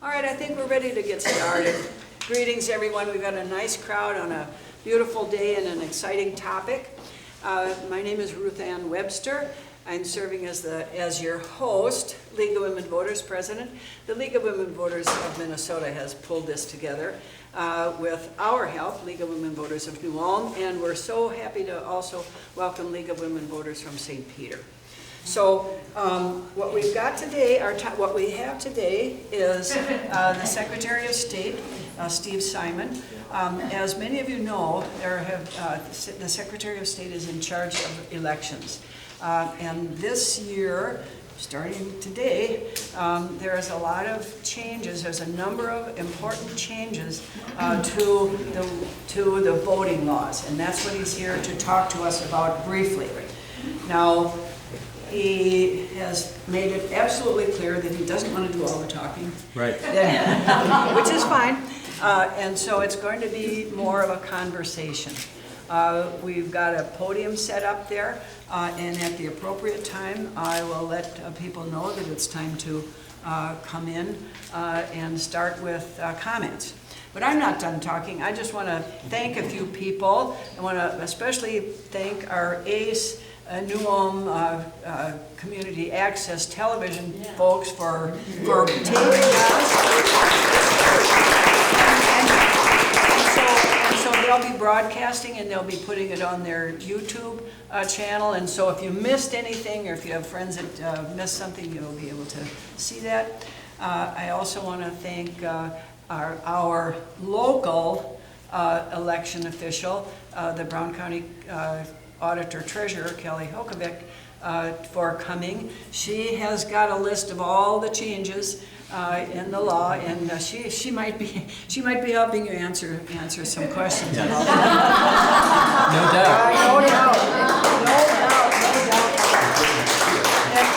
All right, I think we're ready to get started. Greetings, everyone. We've got a nice crowd on a beautiful day and an exciting topic. My name is Ruth Ann Webster. I'm serving as your host, League of Women Voters president. The League of Women Voters of Minnesota has pulled this together with our help, League of Women Voters of New Ulm, and we're so happy to also welcome League of Women Voters from St. Peter. So what we've got today, what we have today is the Secretary of State, Steve Simon. As many of you know, the Secretary of State is in charge of elections. And this year, starting today, there is a lot of changes. There's a number of important changes to the voting laws, and that's what he's here to talk to us about briefly. Now, he has made it absolutely clear that he doesn't want to do all the talking. Right. Which is fine. And so it's going to be more of a conversation. We've got a podium set up there, and at the appropriate time, I will let people know that it's time to come in and start with comments. But I'm not done talking. I just want to thank a few people. I want to especially thank our ACE, New Ulm Community Access Television folks for taping us. And so they'll be broadcasting and they'll be putting it on their YouTube channel. And so if you missed anything or if you have friends that missed something, you'll be able to see that. I also want to thank our local election official, the Brown County Auditor Treasurer, Kelly Hokovic, for coming. She has got a list of all the changes in the law, and she might be helping you answer some questions about that. No doubt. No doubt.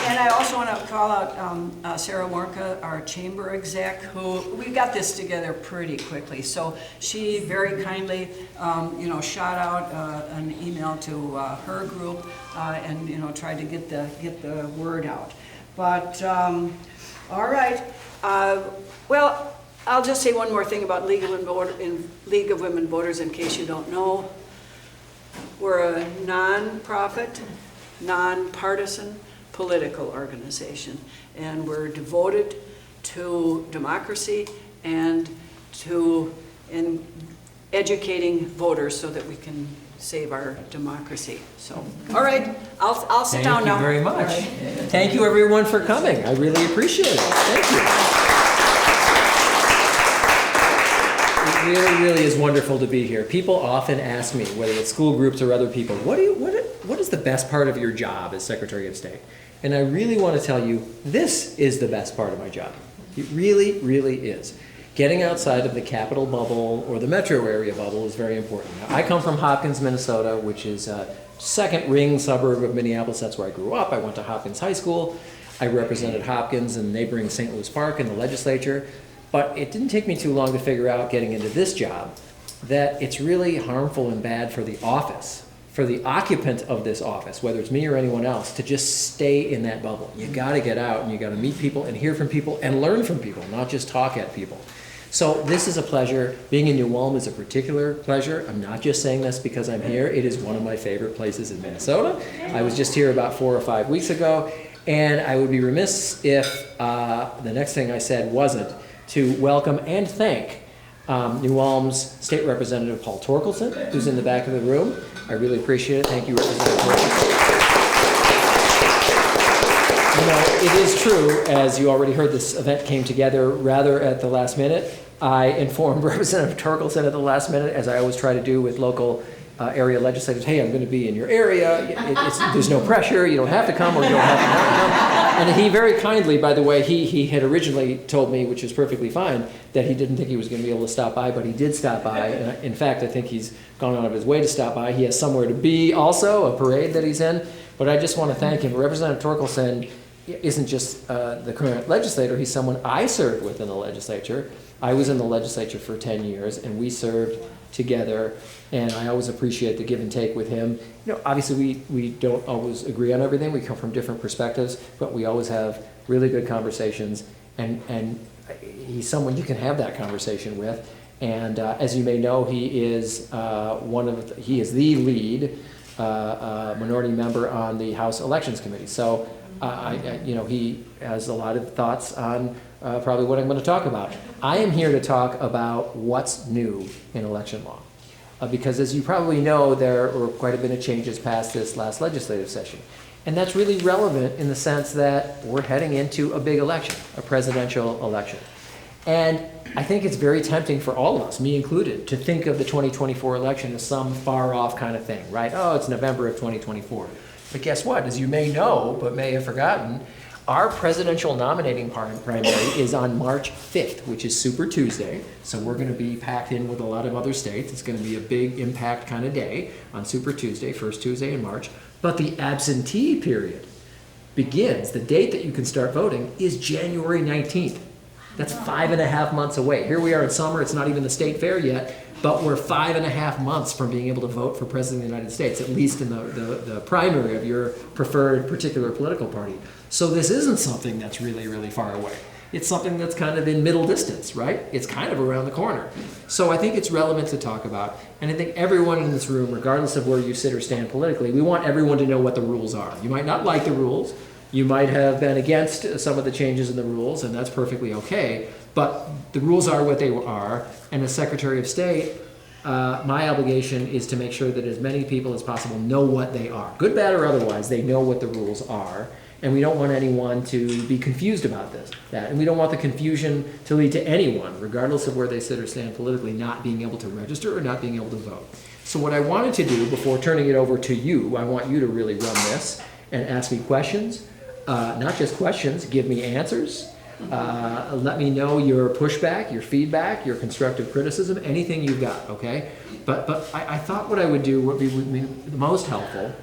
And I also want to call out Sarah Warnka, our chamber exec, who we got this together pretty quickly. So she very kindly, shot out an email to her group and tried to get the word out. But all right. Well, I'll just say one more thing about League of Women Voters in case you don't know. We're a non-profit, non-partisan political organization, and we're devoted to democracy and to educating voters so that we can save our democracy. So, all right, I'll sit down now. Thank you very much. Right. Thank you everyone for coming. I really appreciate it. Thank you. It really is wonderful to be here. People often ask me, whether it's school groups or other people, what is the best part of your job as Secretary of State? And I really want to tell you, this is the best part of my job. It really, really is. Getting outside of the capital bubble or the metro area bubble is very important. Now, I come from Hopkins, Minnesota, which is a second ring suburb of Minneapolis. That's where I grew up. I went to Hopkins High School. I represented Hopkins and neighboring St. Louis Park in the legislature. But it didn't take me too long to figure out, getting into this job, that it's really harmful and bad for the office, for the occupant of this office, whether it's me or anyone else, to just stay in that bubble. You got to get out and you got to meet people and hear from people and learn from people, not just talk at people. So this is a pleasure. Being in New Ulm is a particular pleasure. I'm not just saying this because I'm here. It is one of my favorite places in Minnesota. I was just here about 4 or 5 weeks ago, and I would be remiss if the next thing I said wasn't to welcome and thank New Ulm's State Representative Paul Torkelson, who's in the back of the room. I really appreciate it. Thank you, Representative Torkelson. It is true, as you already heard, this event came together rather at the last minute. I informed Representative Torkelson at the last minute, as I always try to do with local area legislators, hey, I'm going to be in your area. There's no pressure. You don't have to come or you don't have to not come. And he very kindly, by the way, he had originally told me, which is perfectly fine, that he didn't think he was going to be able to stop by, but he did stop by. And in fact, I think he's gone out of his way to stop by. He has somewhere to be also, a parade that he's in. But I just want to thank him. Representative Torkelson isn't just the current legislator. He's someone I served with in the legislature. I was in the legislature for 10 years, and we served together, and I always appreciate the give and take with him. Obviously we don't always agree on everything. We come from different perspectives, but we always have really good conversations, and he's someone you can have that conversation with. And as you may know, he is he is the lead minority member on the House Elections Committee. So he has a lot of thoughts on probably what I'm going to talk about. I am here to talk about what's new in election law. Because as you probably know, there were quite a bit of changes past this last legislative session. And that's really relevant in the sense that we're heading into a big election, a presidential election. And I think it's very tempting for all of us, me included, to think of the 2024 election as some far off kind of thing, right? Oh, it's November of 2024. But guess what? As you may know, but may have forgotten, our presidential nominating primary is on March 5th, which is Super Tuesday. So we're going to be packed in with a lot of other states. It's going to be a big impact kind of day on Super Tuesday, first Tuesday in March. But the absentee period begins, the date that you can start voting is January 19th. That's 5.5 months away. Here we are in summer, it's not even the state fair yet, but we're 5.5 months from being able to vote for President of the United States, at least in the primary of your preferred particular political party. So this isn't something that's really, really far away. It's something that's kind of in middle distance, right? It's kind of around the corner. So I think it's relevant to talk about, and I think everyone in this room, regardless of where you sit or stand politically, we want everyone to know what the rules are. You might not like the rules, you might have been against some of the changes in the rules, and that's perfectly okay, but the rules are what they are, and as Secretary of State, my obligation is to make sure that as many people as possible know what they are. Good, bad, or otherwise, they know what the rules are, and we don't want anyone to be confused about that. And we don't want the confusion to lead to anyone, regardless of where they sit or stand politically, not being able to register or not being able to vote. So what I wanted to do before turning it over to you, I want you to really run this and ask me questions. Not just questions, give me answers. Let me know your pushback, your feedback, your constructive criticism, anything you've got, okay? But I thought what I would do would be the most helpful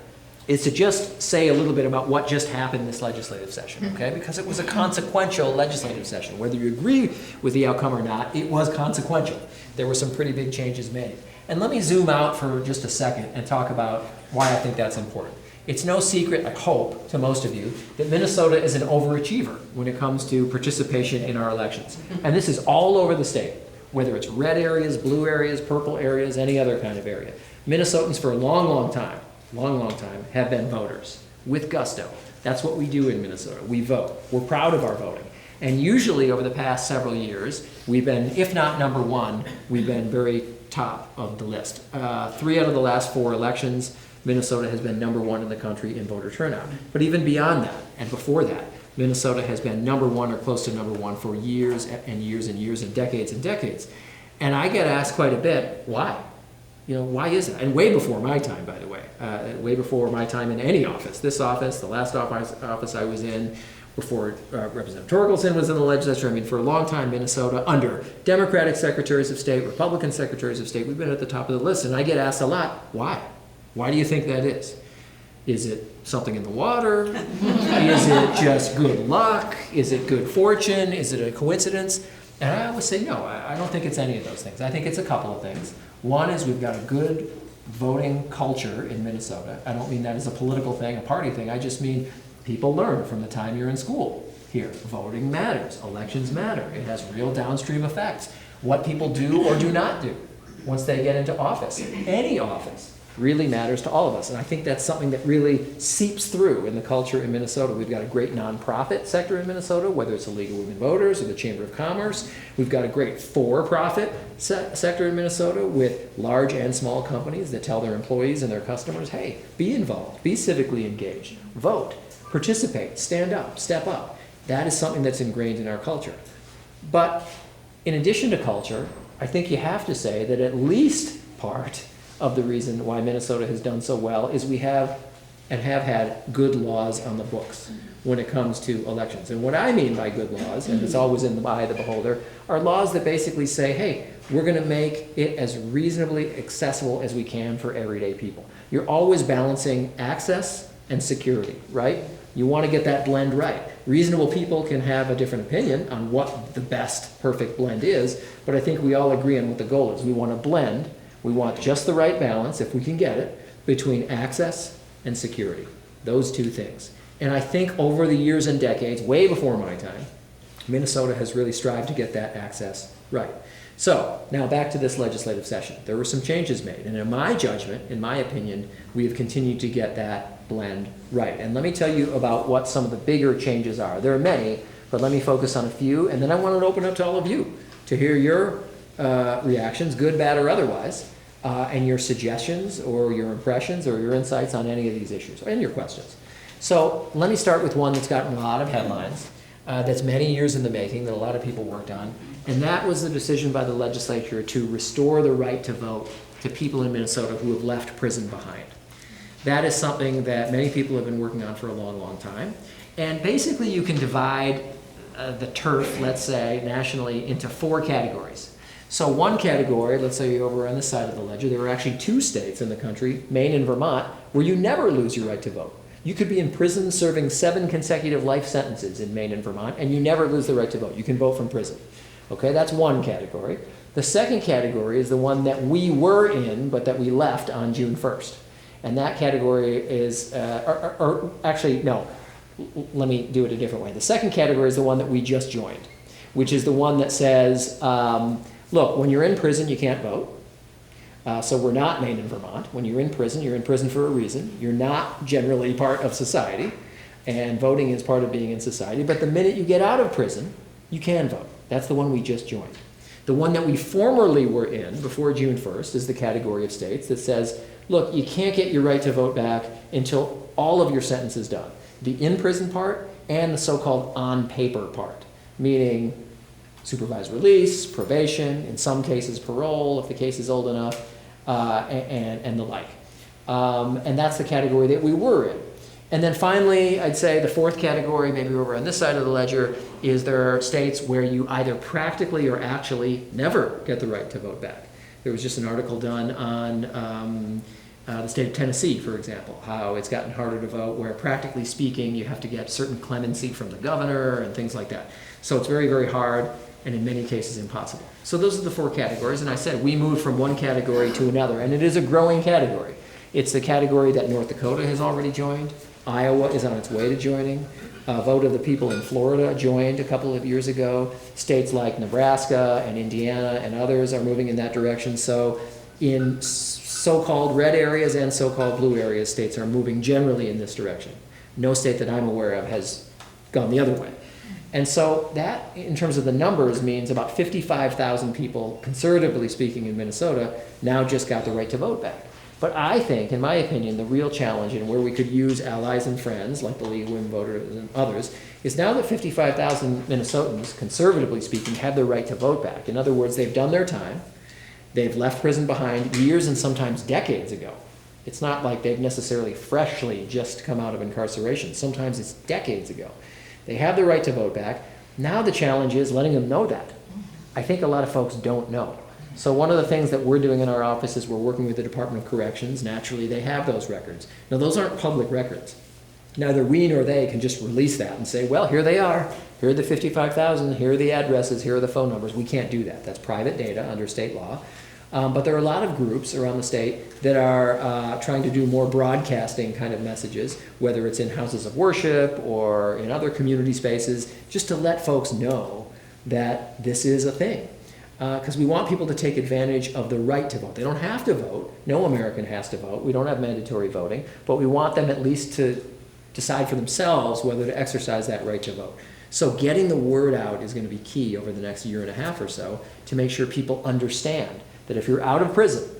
is to just say a little bit about what just happened this legislative session, okay? Because it was a consequential legislative session. Whether you agree with the outcome or not, it was consequential. There were some pretty big changes made. And let me zoom out for just a second and talk about why I think that's important. It's no secret, I hope, to most of you, that Minnesota is an overachiever when it comes to participation in our elections. And this is all over the state, whether it's red areas, blue areas, purple areas, any other kind of area. Minnesotans for a long, long time, have been voters with gusto. That's what we do in Minnesota. We vote. We're proud of our voting. And usually over the past several years, we've been, if not number one, we've been very top of the list. 3 out of the last 4 elections, Minnesota has been number 1 in the country in voter turnout. But even beyond that, and before that, Minnesota has been number 1 or close to number 1 for years and years and years and decades and decades. And I get asked quite a bit, why? You know, why is that? And way before my time, by the way. Way before my time in any office. This office, the last office I was in, before Representative Torkelson was in the legislature. I mean, for a long time, Minnesota, under Democratic secretaries of state, Republican secretaries of state, we've been at the top of the list. And I get asked a lot, why? Why do you think that is? Is it something in the water? Is it just good luck? Is it good fortune? Is it a coincidence? And I always say, no, I don't think it's any of those things. I think it's a couple of things. One is we've got a good voting culture in Minnesota. I don't mean that as a political thing, a party thing. I just mean people learn from the time you're in school here. Voting matters. Elections matter. It has real downstream effects. What people do or do not do once they get into office, any office, really matters to all of us. And I think that's something that really seeps through in the culture in Minnesota. We've got a great nonprofit sector in Minnesota, whether it's the League of Women Voters or the Chamber of Commerce. We've got a great for-profit sector in Minnesota with large and small companies that tell their employees and their customers, hey, be involved, be civically engaged, vote, participate, stand up, step up. That is something that's ingrained in our culture. But in addition to culture, I think you have to say that at least part of the reason why Minnesota has done so well is we have and have had good laws on the books when it comes to elections. And what I mean by good laws, and it's always in the eye of the beholder, are laws that basically say, hey, we're going to make it as reasonably accessible as we can for everyday people. You're always balancing access and security, right? You want to get that blend right. Reasonable people can have a different opinion on what the best perfect blend is, but I think we all agree on what the goal is. We want to blend. We want just the right balance, if we can get it, between access and security. Those two things. And I think over the years and decades, way before my time, Minnesota has really strived to get that access right. So now back to this legislative session. There were some changes made, and in my judgment, in my opinion, we have continued to get that blend right. And let me tell you about what some of the bigger changes are. There are many, but let me focus on a few, and then I want to open up to all of you to hear your reactions, good, bad, or otherwise, and your suggestions or your impressions or your insights on any of these issues and your questions. So let me start with one that's gotten a lot of headlines, that's many years in the making, that a lot of people worked on, and that was the decision by the legislature to restore the right to vote to people in Minnesota who have left prison behind. That is something that many people have been working on for a long, long time. And basically you can divide the turf, let's say, nationally into 4 categories. So one category, let's say over on this side of the ledger, there are actually 2 states in the country, Maine and Vermont, where you never lose your right to vote. You could be in prison serving 7 consecutive life sentences in Maine and Vermont, and you never lose the right to vote. You can vote from prison. Okay, that's one category. The second category is the one that we were in, but that we left on June 1st. And that category is, actually, no, let me do it a different way. The second category is the one that we just joined, which is the one that says, look, when you're in prison, you can't vote. So we're not Maine and Vermont. When you're in prison for a reason. You're not generally part of society, and voting is part of being in society. But the minute you get out of prison, you can vote. That's the one we just joined. The one that we formerly were in before June 1st is the category of states that says, look, you can't get your right to vote back until all of your sentence is done. The in-prison part and the so-called on-paper part, meaning supervised release, probation, in some cases parole if the case is old enough, and the like. And that's the category that we were in. And then finally, I'd say the 4th category, maybe over on this side of the ledger, is there are states where you either practically or actually never get the right to vote back. There was just an article done on the state of Tennessee, for example, how it's gotten harder to vote, where practically speaking, you have to get certain clemency from the governor and things like that. So it's very, very hard, and in many cases impossible. So those are the 4 categories, and I said we moved from one category to another, and it is a growing category. It's the category that North Dakota has already joined. Iowa is on its way to joining. Vote of the People in Florida joined a couple of years ago. States like Nebraska and Indiana and others are moving in that direction. So in so-called red areas and so-called blue areas, states are moving generally in this direction. No state that I'm aware of has gone the other way. And so that, in terms of the numbers, means about 55,000 people, conservatively speaking, in Minnesota now just got the right to vote back. But I think, in my opinion, the real challenge, and where we could use allies and friends, like the League of Women Voters and others, is now that 55,000 Minnesotans, conservatively speaking, have the right to vote back. In other words, they've done their time. They've left prison behind years and sometimes decades ago. It's not like they've necessarily freshly just come out of incarceration. Sometimes it's decades ago. They have the right to vote back. Now the challenge is letting them know that. I think a lot of folks don't know. So one of the things that we're doing in our office is we're working with the Department of Corrections. Naturally, they have those records. Now, those aren't public records. Neither we nor they can just release that and say, well, here they are. Here are the 55,000. Here are the addresses. Here are the phone numbers. We can't do that. That's private data under state law. But there are a lot of groups around the state that are trying to do more broadcasting kind of messages, whether it's in houses of worship or in other community spaces, just to let folks know that this is a thing. Because we want people to take advantage of the right to vote. They don't have to vote. No American has to vote. We don't have mandatory voting. But we want them at least to decide for themselves whether to exercise that right to vote. So getting the word out is going to be key over the next year and a half or so to make sure people understand that if you're out of prison,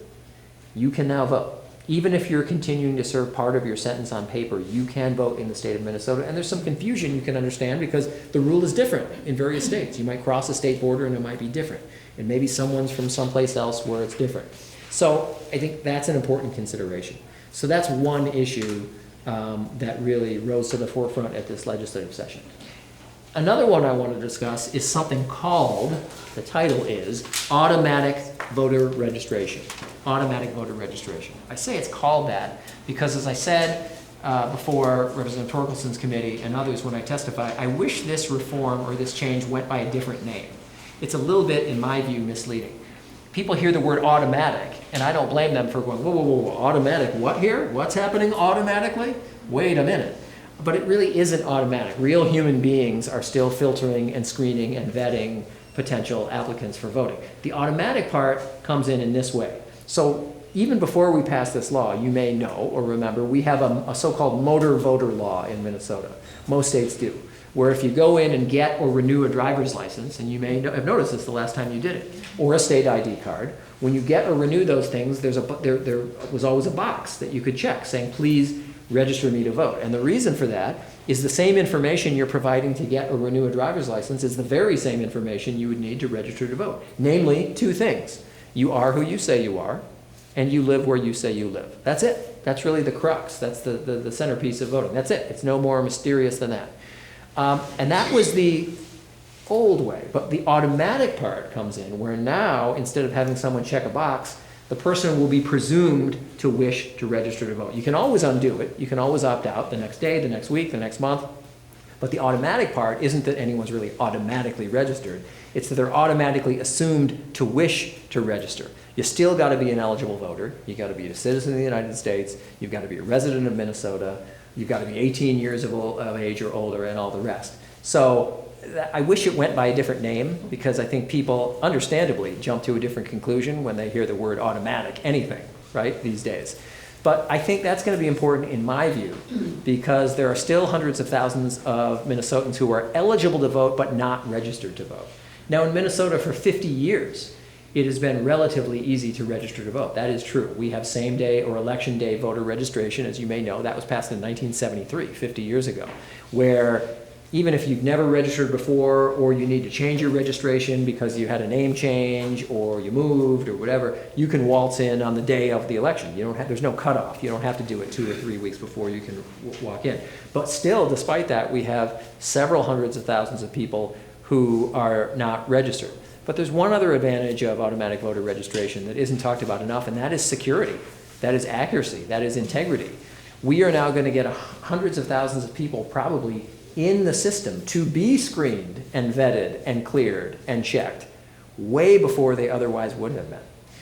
you can now vote. Even if you're continuing to serve part of your sentence on paper, you can vote in the state of Minnesota. And there's some confusion you can understand because the rule is different in various states. You might cross a state border and it might be different. And maybe someone's from someplace else where it's different. So I think that's an important consideration. So that's one issue that really rose to the forefront at this legislative session. Another one I want to discuss is something called, the title is, automatic voter registration. Automatic voter registration. I say it's called that because, as I said before Representative Torkelson's committee and others when I testify, I wish this reform or this change went by a different name. It's a little bit, in my view, misleading. People hear the word automatic, and I don't blame them for going, whoa, whoa, whoa, automatic what here? What's happening automatically? Wait a minute. but it really isn't automatic. Real human beings are still filtering and screening and vetting potential applicants for voting. The automatic part comes in this way. So even before we pass this law, you may know or remember, we have a so-called motor voter law in Minnesota. Most states do, where if you go in and get or renew a driver's license, and you may have noticed this the last time you did it, or a state ID card, when you get or renew those things, there was always a box that you could check saying, please register me to vote. And the reason for that is the same information you're providing to get or renew a driver's license is the very same information you would need to register to vote. Namely, two things. You are who you say you are, and you live where you say you live. That's it. That's really the crux. That's the centerpiece of voting. That's it. It's no more mysterious than that. And that was the old way. But the automatic part comes in where now, instead of having someone check a box, the person will be presumed to wish to register to vote. You can always undo it. You can always opt out the next day, the next week, the next month. But the automatic part isn't that anyone's really automatically registered. It's that they're automatically assumed to wish to register. You still got to be an eligible voter. You got to be a citizen of the United States. You've got to be a resident of Minnesota. You've got to be 18 years of age or older and all the rest. So I wish it went by a different name because I think people understandably jump to a different conclusion when they hear the word automatic, anything, right, these days. But I think that's going to be important in my view because there are still hundreds of thousands of Minnesotans who are eligible to vote but not registered to vote. Now in Minnesota for 50 years, it has been relatively easy to register to vote. That is true. We have same day or election day voter registration, as you may know. That was passed in 1973, 50 years ago, where even if you've never registered before or you need to change your registration because you had a name change or you moved or whatever, you can waltz in on the day of the election. You don't have, there's no cutoff. You don't have to do it 2 or 3 weeks before you can walk in. But still, despite that, we have several hundreds of thousands of people who are not registered. But there's one other advantage of automatic voter registration that isn't talked about enough, and that is security. That is accuracy. That is integrity. We are now going to get hundreds of thousands of people probably in the system to be screened and vetted and cleared and checked way before they otherwise would have been.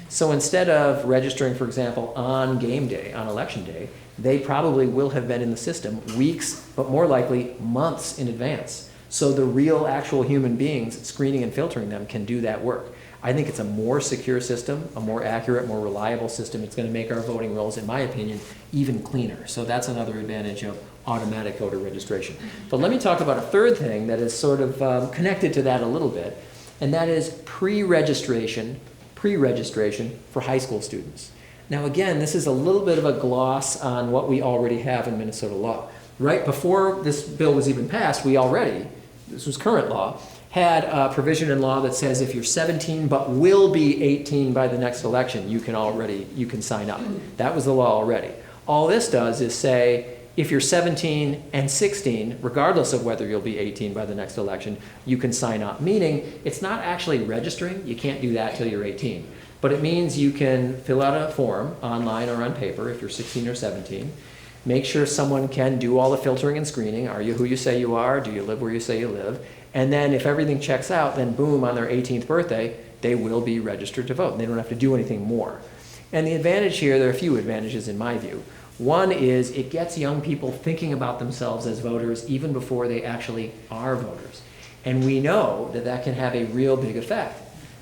So instead of registering, for example, on game day, on election day, they probably will have been in the system weeks, but more likely months in advance. So the real actual human beings screening and filtering them can do that work. I think it's a more secure system, a more accurate, more reliable system. It's going to make our voting rolls, in my opinion, even cleaner. So that's another advantage of automatic voter registration. But let me talk about a third thing that is sort of connected to that a little bit, and that is pre-registration for high school students. Now again, this is a little bit of a gloss on what we already have in Minnesota law. Right before this bill was even passed, we already, this was current law, had a provision in law that says if you're 17 but will be 18 by the next election, you can sign up. That was the law already. All this does is say if you're 17 and 16, regardless of whether you'll be 18 by the next election, you can sign up. Meaning it's not actually registering. You can't do that till you're 18. But it means you can fill out a form online or on paper if you're 16 or 17. Make sure someone can do all the filtering and screening. Are you who you say you are? Do you live where you say you live? And then if everything checks out, then boom, on their 18th birthday, they will be registered to vote. And they don't have to do anything more. And the advantage here, there are a few advantages in my view. One is it gets young people thinking about themselves as voters even before they actually are voters. And we know that that can have a real big effect.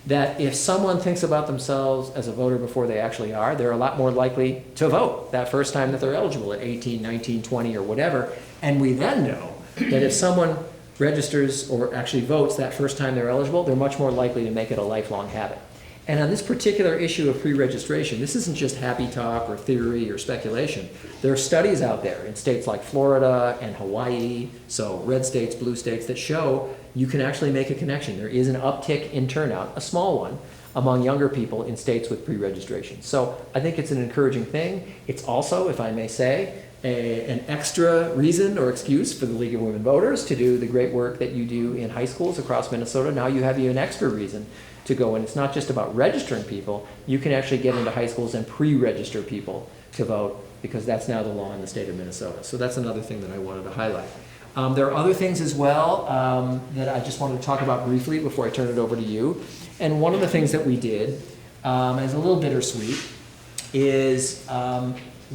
That if someone thinks about themselves as a voter before they actually are, they're a lot more likely to vote that first time that they're eligible at 18, 19, 20, or whatever. And we then know that if someone registers or actually votes that first time they're eligible, they're much more likely to make it a lifelong habit. And on this particular issue of pre-registration, this isn't just happy talk or theory or speculation. There are studies out there in states like Florida and Hawaii, so red states, blue states, that show you can actually make a connection. There is an uptick in turnout, a small one, among younger people in states with pre-registration. So I think it's an encouraging thing. It's also, if I may say, an extra reason or excuse for the League of Women Voters to do the great work that you do in high schools across Minnesota. Now you have an extra reason to go, and it's not just about registering people. You can actually get into high schools and pre-register people to vote because that's now the law in the state of Minnesota. So that's another thing that I wanted to highlight. There are other things as well that I just wanted to talk about briefly before I turn it over to you. And one of the things that we did, is a little bittersweet, is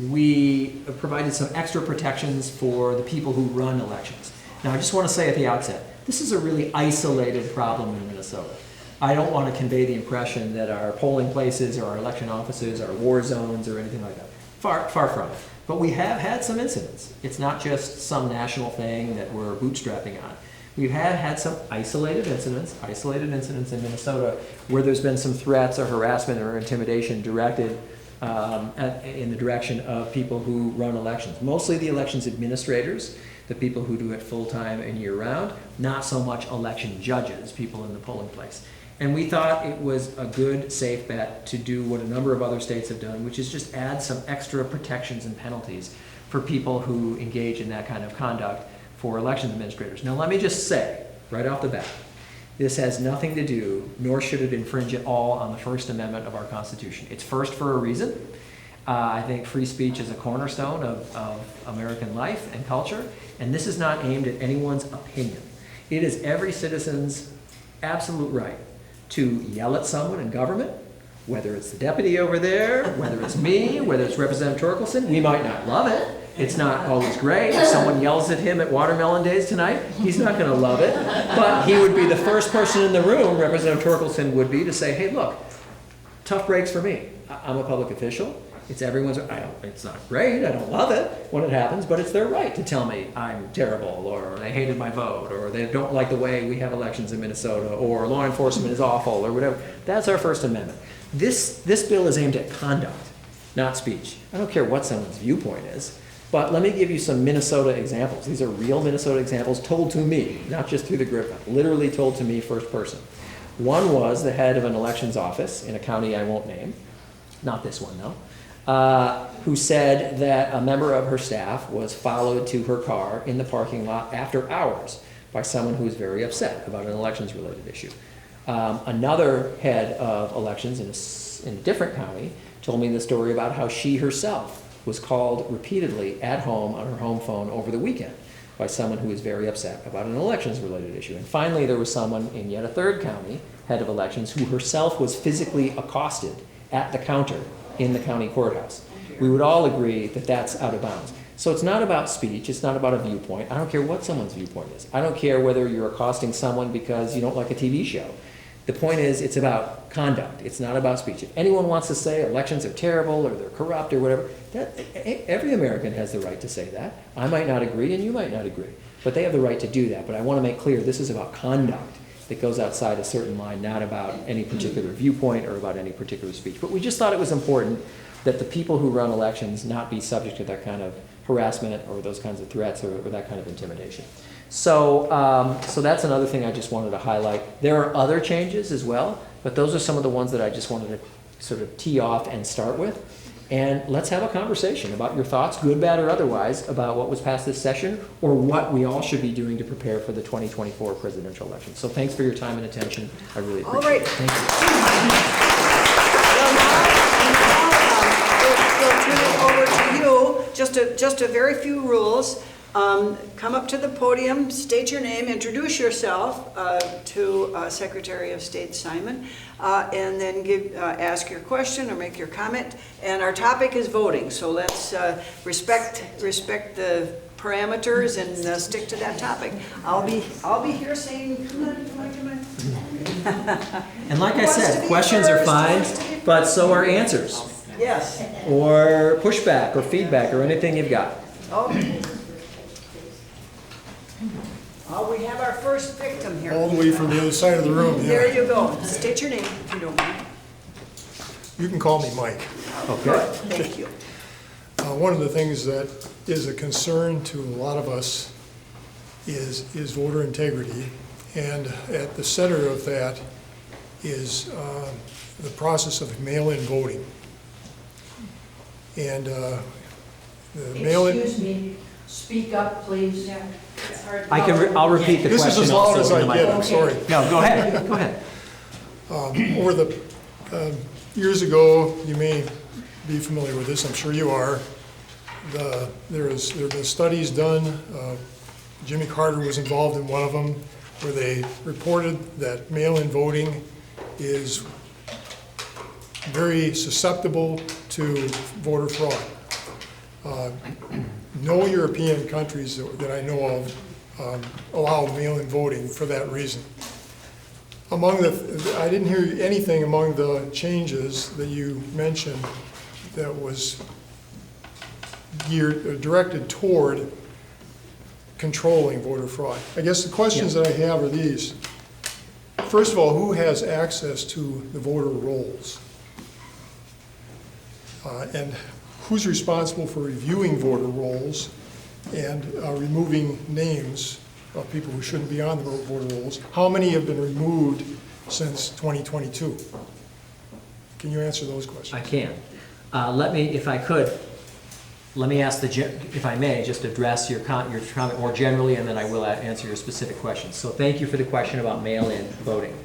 we provided some extra protections for the people who run elections. Now, I just want to say at the outset, this is a really isolated problem in Minnesota. I don't want to convey the impression that our polling places or our election offices are war zones or anything like that. Far from it. But we have had some incidents. It's not just some national thing that we're bootstrapping on. We've had some isolated incidents in Minnesota where there's been some threats or harassment or intimidation directed in the direction of people who run elections. Mostly the elections administrators, the people who do it full-time and year-round, not so much election judges, people in the polling place. And we thought it was a good, safe bet to do what a number of other states have done, which is just add some extra protections and penalties for people who engage in that kind of conduct for elections administrators. Now, let me just say, right off the bat, this has nothing to do, nor should it infringe at all on the First Amendment of our Constitution. It's first for a reason. I think free speech is a cornerstone of American life and culture, and this is not aimed at anyone's opinion. It is every citizen's absolute right to yell at someone in government, whether it's the deputy over there, whether it's me, whether it's Representative Torkelson. We might not love it. It's not always great. If someone yells at him at Watermelon Days tonight, he's not going to love it. But he would be the first person in the room, Representative Torkelson would be, to say, hey, look, tough breaks for me. I'm a public official. It's everyone's, it's not great, I don't love it when it happens, but it's their right to tell me I'm terrible, or they hated my vote, or they don't like the way we have elections in Minnesota, or law enforcement is awful, or whatever. That's our First Amendment. This bill is aimed at conduct, not speech. I don't care what someone's viewpoint is, but let me give you some Minnesota examples. These are real Minnesota examples told to me, not just through the grapevine, literally told to me first person. One was the head of an elections office in a county I won't name, not this one though, who said that a member of her staff was followed to her car in the parking lot after hours by someone who was very upset about an elections-related issue. Another head of elections in a different county told me the story about how she herself was called repeatedly at home on her home phone over the weekend by someone who was very upset about an elections-related issue. And finally, there was someone in yet a third county, head of elections, who herself was physically accosted at the counter in the county courthouse. We would all agree that that's out of bounds. So it's not about speech, it's not about a viewpoint. I don't care what someone's viewpoint is. I don't care whether you're accosting someone because you don't like a TV show. The point is, it's about conduct. It's not about speech. If anyone wants to say elections are terrible or they're corrupt or whatever, every American has the right to say that. I might not agree and you might not agree, but they have the right to do that. But I want to make clear this is about conduct that goes outside a certain line, not about any particular viewpoint or about any particular speech. But we just thought it was important that the people who run elections not be subject to that kind of harassment or those kinds of threats or that kind of intimidation. So that's another thing I just wanted to highlight. There are other changes as well, but those are some of the ones that I just wanted to sort of tee off and start with. And let's have a conversation about your thoughts, good, bad, or otherwise, about what was passed this session or what we all should be doing to prepare for the 2024 presidential election. So thanks for your time and attention. I really appreciate it. Thank you. We'll turn it over to you. Just a very few rules. Come up to the podium, state your name, introduce yourself to Secretary of State Simon, and then ask your question or make your comment. And our topic is voting, so let's respect the parameters and stick to that topic. I'll be here saying, come on. And like I said, questions are fine, but so are answers. Yes. Or pushback or feedback or anything you've got. Okay. We have our first victim here. All the way from the other side of the room, yeah. There you go. State your name if you don't mind. You can call me Mike. Okay. Thank you. One of the things that is a concern to a lot of us is voter integrity. And at the center of that is the process of mail-in voting. And the mail-in... Excuse me, speak up, please. Yeah, it's hard. I'll repeat the This question. is as loud as also I into my- get, I'm sorry. No, go ahead. Go ahead. Over the years ago, you may be familiar with this, I'm sure you are. There have been studies done. Jimmy Carter was involved in one of them, where they reported that mail-in voting is very susceptible to voter fraud. No European countries that I know of allow mail-in voting for that reason. I didn't hear anything among the changes that you mentioned that was directed toward controlling voter fraud. I guess the questions that I have are these. First of all, who has access to the voter rolls? And who's responsible for reviewing voter rolls and removing names of people who shouldn't be on the voter rolls? How many have been removed since 2022? Can you answer those questions? I can. Let me, if I could, let me ask if I may, just address your comment more generally, and then I will answer your specific questions. So thank you for the question about mail-in voting.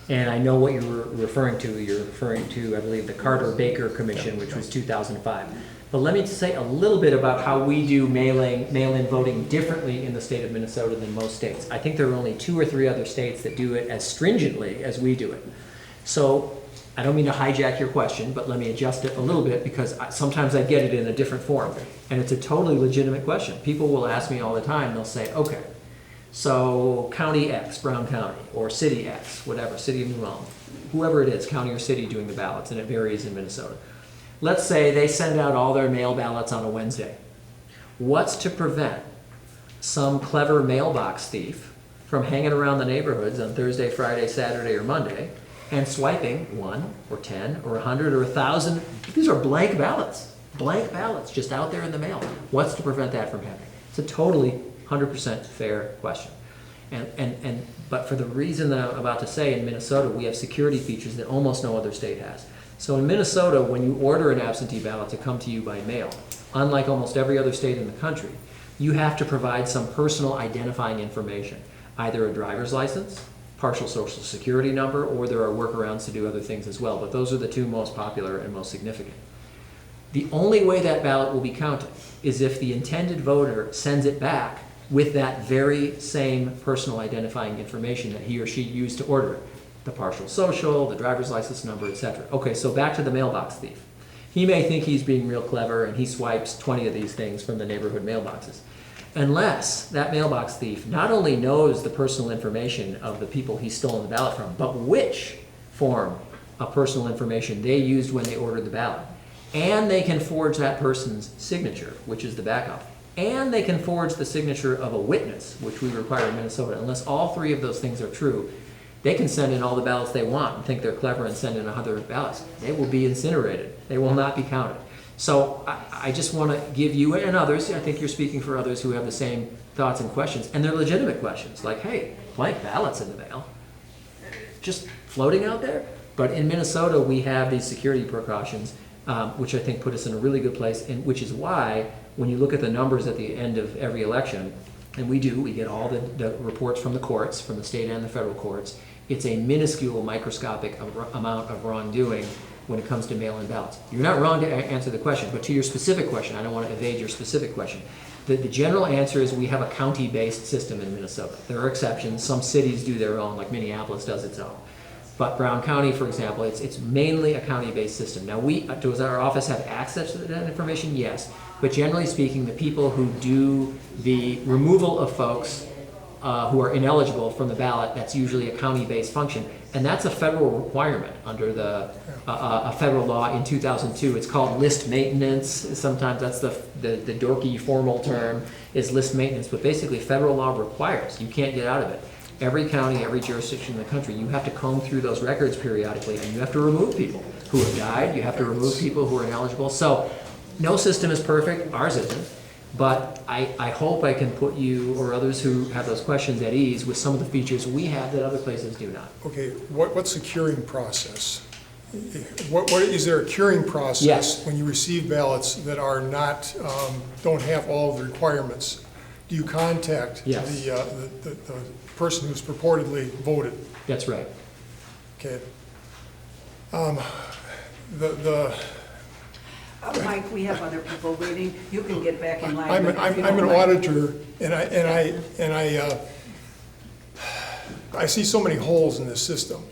And I know what you're referring to. You're referring to, I believe, the Carter-Baker Commission, which was 2005. But let me say a little bit about how we do mail-in voting differently in the state of Minnesota than most states. I think there are only 2 or 3 other states that do it as stringently as we do it. So I don't mean to hijack your question, but let me adjust it a little bit, because sometimes I get it in a different form. And it's a totally legitimate question. People will ask me all the time, they'll say, okay, so County X, Brown County, or City X, whatever, City of New Ulm, whoever it is, county or city doing the ballots, and it varies in Minnesota. Let's say they send out all their mail ballots on a Wednesday. What's to prevent some clever mailbox thief from hanging around the neighborhoods on Thursday, Friday, Saturday, or Monday and swiping 1 or 10 or 100 or 1,000? These are blank ballots just out there in the mail. What's to prevent that from happening? It's a totally 100% fair question. But for the reason that I'm about to say, in Minnesota, we have security features that almost no other state has. So in Minnesota, when you order an absentee ballot to come to you by mail, unlike almost every other state in the country, you have to provide some personal identifying information, either a driver's license, partial social security number, or there are workarounds to do other things as well. But those are the 2 most popular and most significant. The only way that ballot will be counted is if the intended voter sends it back with that very same personal identifying information that he or she used to order it. The partial social, the driver's license number, etc. Okay, so back to the mailbox thief. He may think he's being real clever and he swipes 20 of these things from the neighborhood mailboxes. Unless that mailbox thief not only knows the personal information of the people he's stolen the ballot from, but which form of personal information they used when they ordered the ballot. And they can forge that person's signature, which is the backup. And they can forge the signature of a witness, which we require in Minnesota. Unless all 3 of those things are true, they can send in all the ballots they want and think they're clever and send in 100 ballots. They will be incinerated. They will not be counted. So I just want to give you and others, I think you're speaking for others who have the same thoughts and questions, and they're legitimate questions, like, hey, blank ballots in the mail, just floating out there. But in Minnesota, we have these security precautions, which I think put us in a really good place, and which is why when you look at the numbers at the end of every election, and we get all the reports from the courts, from the state and the federal courts, it's a minuscule, microscopic amount of wrongdoing when it comes to mail-in ballots. You're not wrong to answer the question, but to your specific question, I don't want to evade your specific question. The general answer is we have a county-based system in Minnesota. There are exceptions. Some cities do their own, like Minneapolis does its own. But Brown County, for example, it's mainly a county-based system. Now, does our office have access to that information? Yes. But generally speaking, the people who do the removal of folks who are ineligible from the ballot, that's usually a county-based function. And that's a federal requirement under a federal law in 2002. It's called list maintenance. Sometimes that's the dorky formal term is list maintenance. But basically, federal law requires, you can't get out of it. Every county, every jurisdiction in the country, you have to comb through those records periodically, and you have to remove people who have died. You have to remove people who are ineligible. So no system is perfect. Ours isn't. But I hope I can put you or others who have those questions at ease with some of the features we have that other places do not. Okay, what's the curing process? What is there a curing process? Yes. When you receive ballots that are not, don't have all of the requirements? Do you contact Yes. the person who's purportedly voted? That's right. Okay. Mike, we have other people waiting. You can get back in line. I'm but if you an don't mind- auditor, and I see so many holes in this system.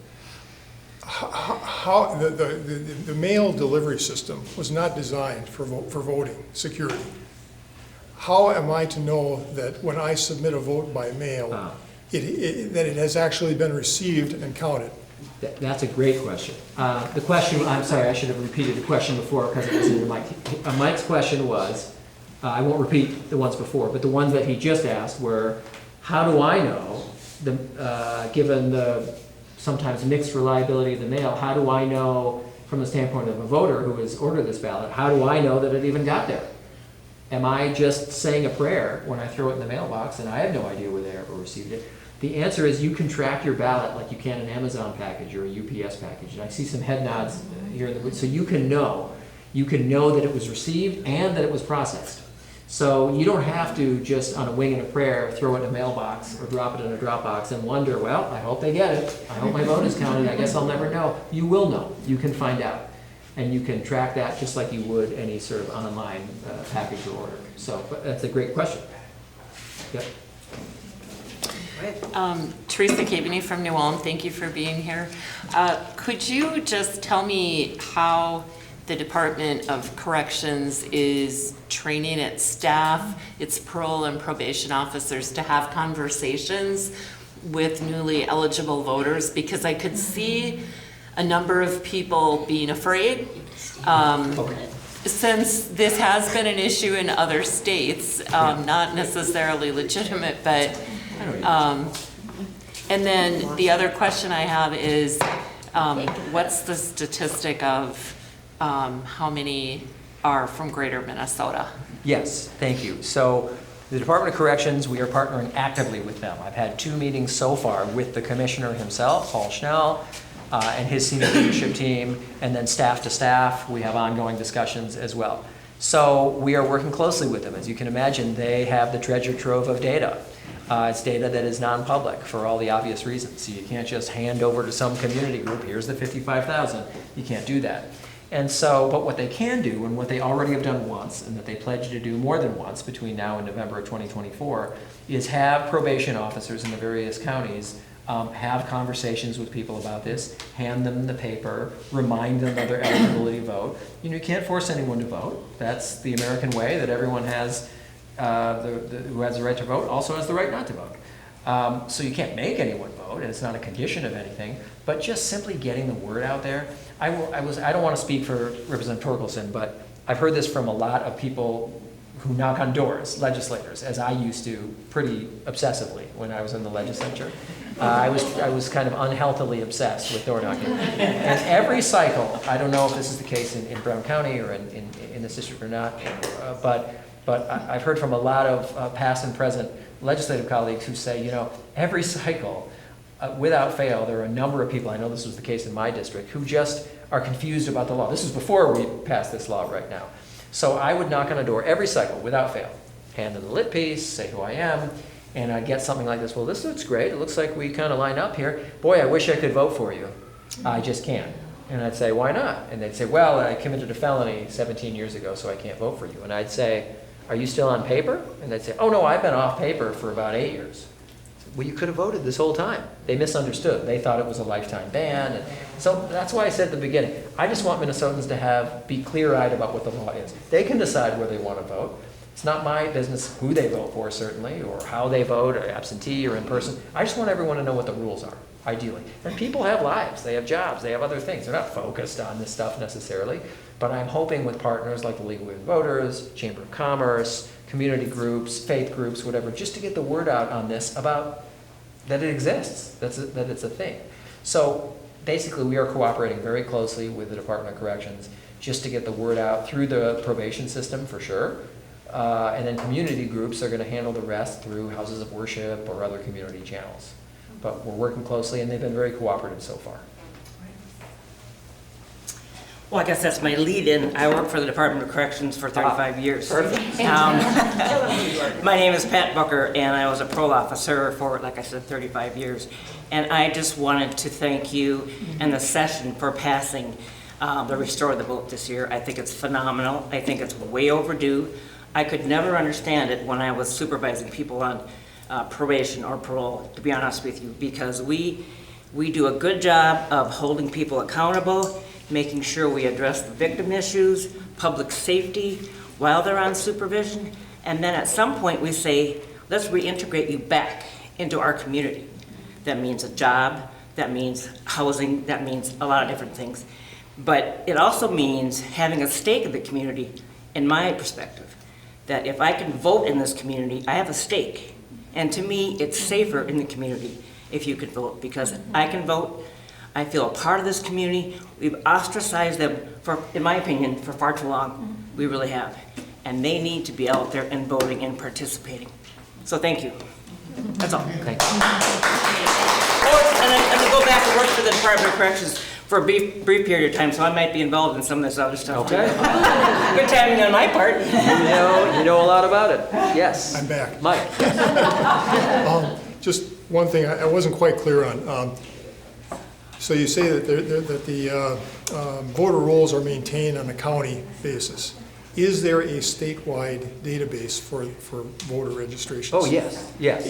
how, the mail delivery system was not designed for voting security. How am I to know that when I submit a vote by mail, that it has actually been received and counted? That's a great question. The question, I'm sorry, I should have repeated the question before because it wasn't in Mike. Mike's question was, I won't repeat the ones before, but the ones that he just asked were, how do I know, given the sometimes mixed reliability of the mail, how do I know from the standpoint of a voter who has ordered this ballot, how do I know that it even got there? Am I just saying a prayer when I throw it in the mailbox and I have no idea where they ever received it? The answer is you can track your ballot like you can an Amazon package or a UPS package. And I see some head nods here in the room. So you can know that it was received and that it was processed. So you don't have to just on a wing and a prayer throw it in a mailbox or drop it in a drop box and wonder, well, I hope they get it. I hope my vote is counted. I guess I'll never know. You will know. You can find out. And you can track that just like you would any sort of online package or order. So but that's a great question. Yep. Teresa Caveney from New Ulm, thank you for being here. Could you just tell me how the Department of Corrections is training its staff, its parole and probation officers to have conversations with newly eligible voters? Because I could see a number of people being afraid. Since this has been an issue in other states, not necessarily legitimate, but and then the other question I have is, what's the statistic of how many are from Greater Minnesota? Yes, thank you. So the Department of Corrections, we are partnering actively with them. I've had 2 meetings so far with the commissioner himself, Paul Schnell, and his senior leadership team, and then staff to staff. We have ongoing discussions as well. So we are working closely with them. As you can imagine, they have the treasure trove of data. It's data that is non-public for all the obvious reasons. So you can't just hand over to some community group, here's the 55,000. You can't do that. And so, but what they can do, and what they already have done once, and that they pledge to do more than once between now and November of 2024, is have probation officers in the various counties have conversations with people about this, hand them the paper, remind them of their eligibility to vote. You can't force anyone to vote. That's the American way, that everyone has, who has the right to vote also has the right not to vote. So you can't make anyone vote, and it's not a condition of anything, but just simply getting the word out there. I don't want to speak for Representative Torkelson, but I've heard this from a lot of people who knock on doors, legislators, as I used to pretty obsessively when I was in the legislature. I was kind of unhealthily obsessed with door knocking. And every cycle, I don't know if this is the case in Brown County or in this district or not, but I've heard from a lot of past and present legislative colleagues who say, every cycle, without fail, there are a number of people, I know this was the case in my district, who just are confused about the law. This is before we passed this law right now. So I would knock on a door every cycle without fail, hand them the lit piece, say who I am, and I'd get something like this. Well, this looks great. It looks like we kind of line up here. Boy, I wish I could vote for you. I just can't. And I'd say, why not? And they'd say, well, I committed a felony 17 years ago, so I can't vote for you. And I'd say, are you still on paper? And they'd say, oh no, I've been off paper for about 8 years. Well, you could have voted this whole time. They misunderstood. They thought it was a lifetime ban. And so that's why I said at the beginning, I just want Minnesotans to be clear-eyed about what the law is. They can decide where they want to vote. It's not my business who they vote for, certainly, or how they vote, or absentee or in person. I just want everyone to know what the rules are, ideally. And people have lives. They have jobs. They have other things. They're not focused on this stuff necessarily. But I'm hoping with partners like the League of Women Voters, Chamber of Commerce, community groups, faith groups, whatever, just to get the word out on this about that it exists, that it's a thing. So basically we are cooperating very closely with the Department of Corrections just to get the word out through the probation system for sure. And then community groups are going to handle the rest through houses of worship or other community channels. But we're working closely and they've been very cooperative so far. Well, I guess that's my lead-in. I work for the Department of Corrections for 35 years. Perfect. My name is Pat Booker, and I was a parole officer for, like I said, 35 years. And I just wanted to thank you and the session for passing the Restore the Vote this year. I think it's phenomenal. I think it's way overdue. I could never understand it when I was supervising people on probation or parole, to be honest with you, because we We do a good job of holding people accountable, making sure we address the victim issues, public safety while they're on supervision. And then at some point we say, let's reintegrate you back into our community. That means a job, that means housing, that means a lot of different things. But it also means having a stake in the community, in my perspective, that if I can vote in this community, I have a stake. And to me, it's safer in the community if you can vote, because I can vote, I feel a part of this community. We've ostracized them, for, in my opinion, for far too long. We really have. And they need to be out there and voting and participating. So thank you. That's all. Thank you. And I go back and work for the Department of Corrections for a brief period of time, so I might be involved in some of this other stuff. Okay. Good timing on my part. You know a lot about it. Yes. I'm back. Mike. Just one thing I wasn't quite clear on. So you say that the voter rolls are maintained on a county basis. Is there a statewide database for voter registrations? Oh, yes, yes.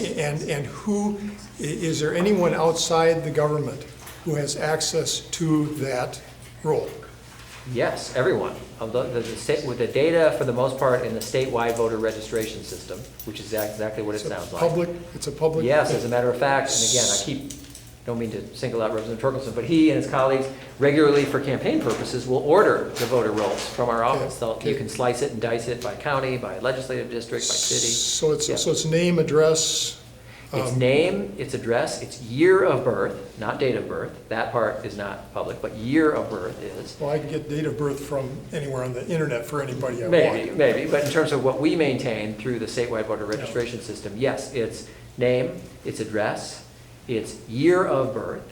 And who, is there anyone outside the government who has access to that roll? Yes, everyone. With the data, for the most part, in the statewide voter registration system, which is exactly what it sounds like. It's a public? Yes, as a matter of fact, and again, don't mean to single out Representative Torkelson, but he and his colleagues regularly, for campaign purposes, will order the voter rolls from our office. Okay. You can slice it and dice it by county, by legislative district, by city. So it's, Yeah. so it's name, address? Its name, its address, its year of birth, not date of birth. That part is not public, but year of birth is. Well, I can get date of birth from anywhere on the internet for anybody I want. Maybe, but in terms of what we maintain through the statewide voter registration system, yes, it's name, its address, its year of birth,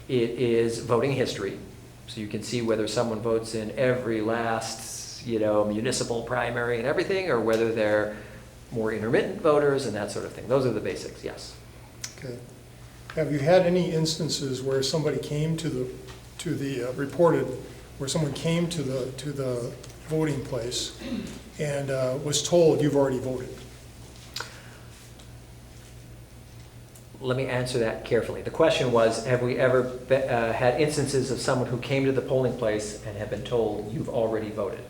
it is voting history. So you can see whether someone votes in every last, municipal primary and everything, or whether they're more intermittent voters and that sort of thing. Those are the basics, yes. Okay. Have you had any instances where somebody came reported, where someone came to the voting place and was told you've already voted? Let me answer that carefully. The question was, have we ever had instances of someone who came to the polling place and have been told you've already voted?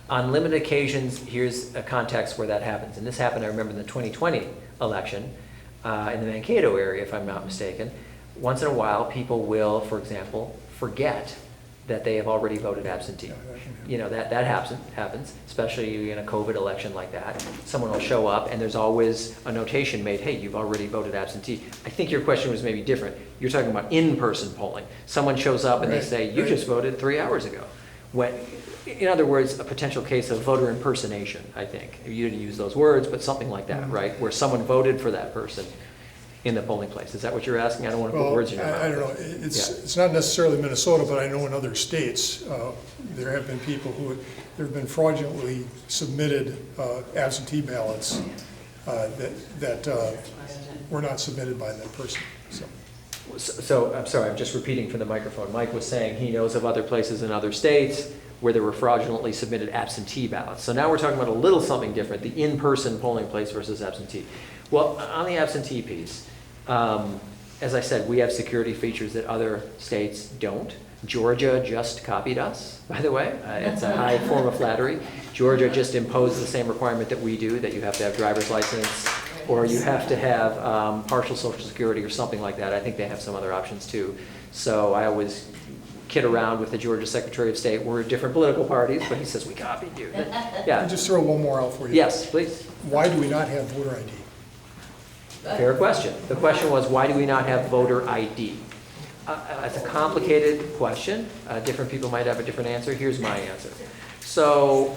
On limited occasions, here's a context where that happens. And this happened, I remember, in the 2020 election in the Mankato area, if I'm not mistaken. Once in a while, people will, for example, forget that they have already voted absentee. That happens, especially in a COVID election like that. Someone will show up and there's always a notation made, hey, you've already voted absentee. I think your question was maybe different. You're talking about in-person polling. Someone shows up and they say, you just voted 3 hours ago. In other words, a potential case of voter impersonation, I think. You didn't use those words, but something like that, right? Where someone voted for that person in the polling place. Is that what you're asking? I don't want to put words in your mouth. I don't know. It's not necessarily Minnesota, but I know in other states, there have been people there have been fraudulently submitted absentee ballots that were not submitted by that person, So, I'm sorry, I'm just repeating from the microphone. Mike was saying he knows of other places in other states where there were fraudulently submitted absentee ballots. So now we're talking about a little something different, the in-person polling place versus absentee. Well, on the absentee piece, as I said, we have security features that other states don't. Georgia just copied us, by the way. It's a high form of flattery. Georgia just imposed the same requirement that we do, that you have to have driver's license or you have to have partial Social Security or something like that. I think they have some other options too. So I always kid around with the Georgia Secretary of State. We're different political parties, but he says we copied you. Yeah. I'll just throw one more out for you. Yes, please. Why do we not have voter ID? Fair question. The question was, why do we not have voter ID? It's a complicated question. Different people might have a different answer. Here's my answer. So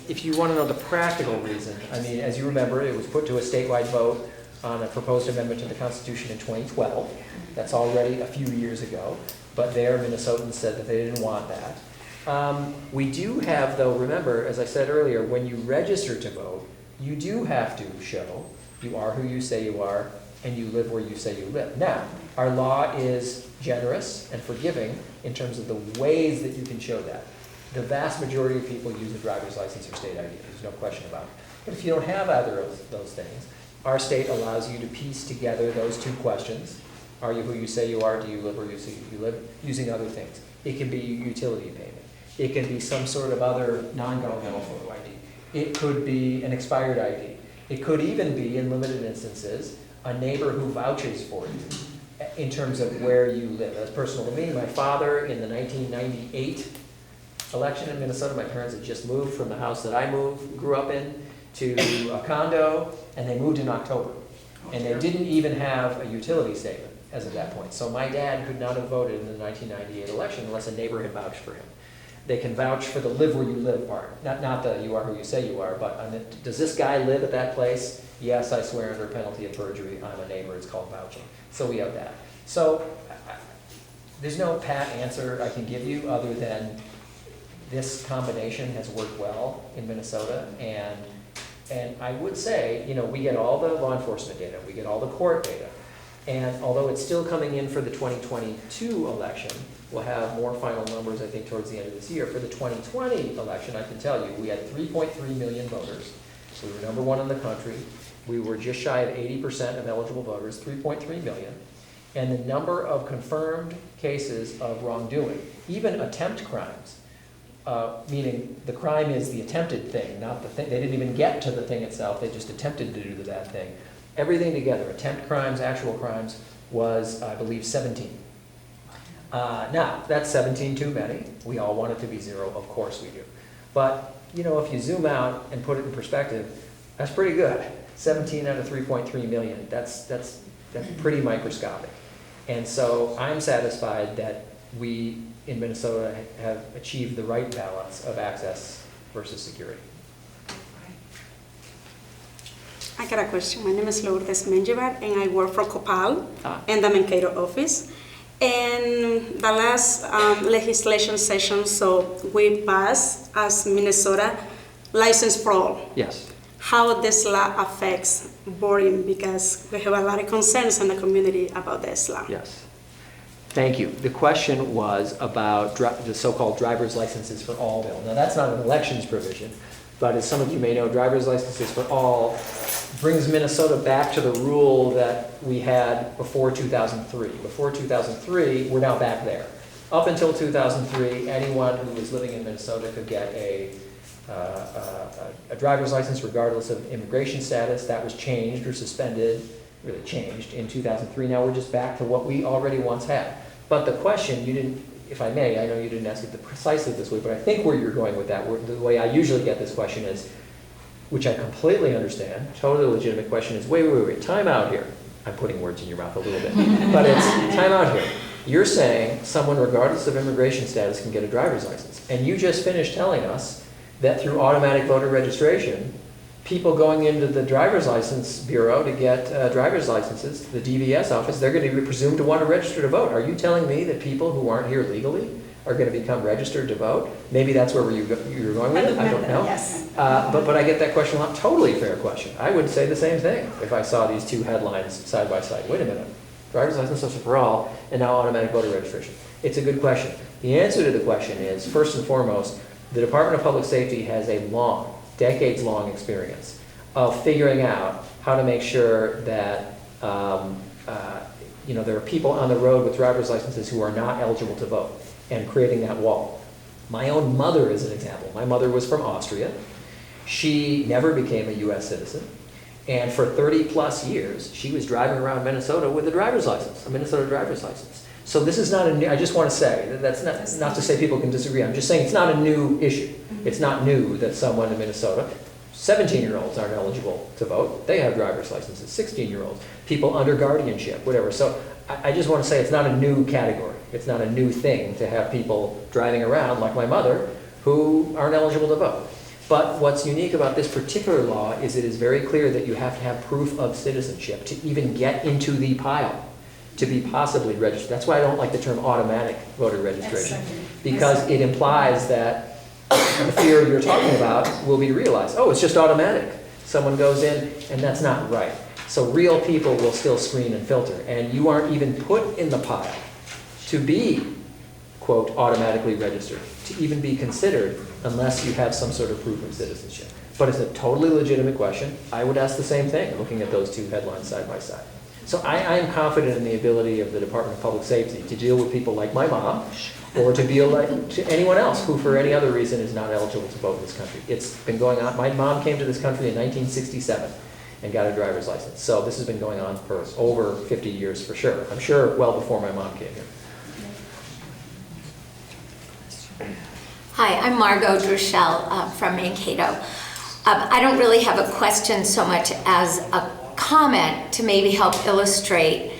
if you want to know the practical reason, I mean, as you remember, it was put to a statewide vote on a proposed amendment to the Constitution in 2012. That's already a few years ago. But there, Minnesotans said that they didn't want that. We do have, though, remember, as I said earlier, when you register to vote, you do have to show you are who you say you are, and you live where you say you live. Now, our law is generous and forgiving in terms of the ways that you can show that. The vast majority of people use a driver's license or state ID. There's no question about it. But if you don't have either of those things, our state allows you to piece together those two questions. Are you who you say you are? Do you live where you say you live? Using other things. It can be utility payment. It can be some sort of other non-governmental photo ID. It could be an expired ID. It could even be, in limited instances, a neighbor who vouches for you in terms of where you live. That's personal to me. My father, in the 1998 election in Minnesota, my parents had just moved from the house that I grew up in to a condo, and they moved in October. And they didn't even have a utility statement as of that point. So my dad could not have voted in the 1998 election unless a neighbor had vouched for him. They can vouch for the live where you live part. Not the you are who you say you are, but does this guy live at that place? Yes, I swear under penalty of perjury, I'm a neighbor. It's called vouching. So we have that. So there's no pat answer I can give you other than this combination has worked well in Minnesota. And I would say, you know, we get all the law enforcement data, we get all the court data. And although it's still coming in for the 2022 election, we'll have more final numbers, I think, towards the end of this year. For the 2020 election, I can tell you, we had 3.3 million voters. We were number one in the country. We were just shy of 80% of eligible voters, 3.3 million. And the number of confirmed cases of wrongdoing, even attempt crimes, meaning the crime is the attempted thing, not the thing. They didn't even get to the thing itself. They just attempted to do that thing. Everything together, attempt crimes, actual crimes, was, I believe, 17. Now, that's 17 too many. We all want it to be 0, of course we do. But, you know, if you zoom out and put it in perspective, that's pretty good. 17 out of 3.3 million, that's pretty microscopic. And so I'm satisfied that we in Minnesota have achieved the right balance of access versus security. I got a question. My name is Lourdes Menjivar, and I work for Copal in the Mankato office. And the last legislation session, so we passed as Minnesota license for all. Yes. How this law affects boarding, because we have a lot of concerns in the community about this law. Yes. Thank you. The question was about the so-called driver's licenses for all bill. Now, that's not an elections provision, but as some of you may know, driver's licenses for all brings Minnesota back to the rule that we had before 2003. Before 2003, we're now back there. Up until 2003, anyone who was living in Minnesota could get a driver's license regardless of immigration status. That was changed or suspended, really changed in 2003. Now we're just back to what we already once had. But the question, you didn't, if I may, I know you didn't ask it precisely this way, but I think where you're going with that, the way I usually get this question is, which I completely understand, totally legitimate question is, wait, time out here. I'm putting words in your mouth a little bit, but it's time out here. You're saying someone regardless of immigration status can get a driver's license. And you just finished telling us that through automatic voter registration, people going into the driver's license bureau to get driver's licenses, the DVS office, they're going to be presumed to want to register to vote. Are you telling me that people who aren't here legally are going to become registered to vote? Maybe that's where you're going with it. I don't know. Yes. But I get that question a lot. Totally fair question. I would say the same thing if I saw these two headlines side by side. Wait a minute. Driver's license for all, and now automatic voter registration. It's a good question. The answer to the question is, first and foremost, the Department of Public Safety has a long, decades-long experience of figuring out how to make sure that there are people on the road with driver's licenses who are not eligible to vote, and creating that wall. My own mother is an example. My mother was from Austria. She never became a U.S. citizen. And for 30 plus years, she was driving around Minnesota with a driver's license, a Minnesota driver's license. So this is not a new, I just want to say, that's not to say people can disagree. I'm just saying it's not a new issue. It's not new that someone in Minnesota, 17-year-olds aren't eligible to vote. They have driver's licenses, 16-year-olds, people under guardianship, whatever. So I just want to say it's not a new category. It's not a new thing to have people driving around like my mother who aren't eligible to vote. But what's unique about this particular law is it is very clear that you have to have proof of citizenship to even get into the pile, to be possibly registered. That's why I don't like the term automatic voter registration, because it implies that the fear you're talking about will be realized. Oh, it's just automatic. Someone goes in, and that's not right. So real people will still screen and filter, and you aren't even put in the pile to be, quote, automatically registered, to even be considered unless you have some sort of proof of citizenship. But it's a totally legitimate question. I would ask the same thing, looking at those two headlines side by side. So I am confident in the ability of the Department of Public Safety to deal with people like my mom, or to deal like to anyone else who for any other reason is not eligible to vote in this country. It's been going on. My mom came to this country in 1967 and got a driver's license. So this has been going on for over 50 years for sure. I'm sure well before my mom came here. Hi, I'm Margot Druschel from Mankato. I don't really have a question so much as a comment to maybe help illustrate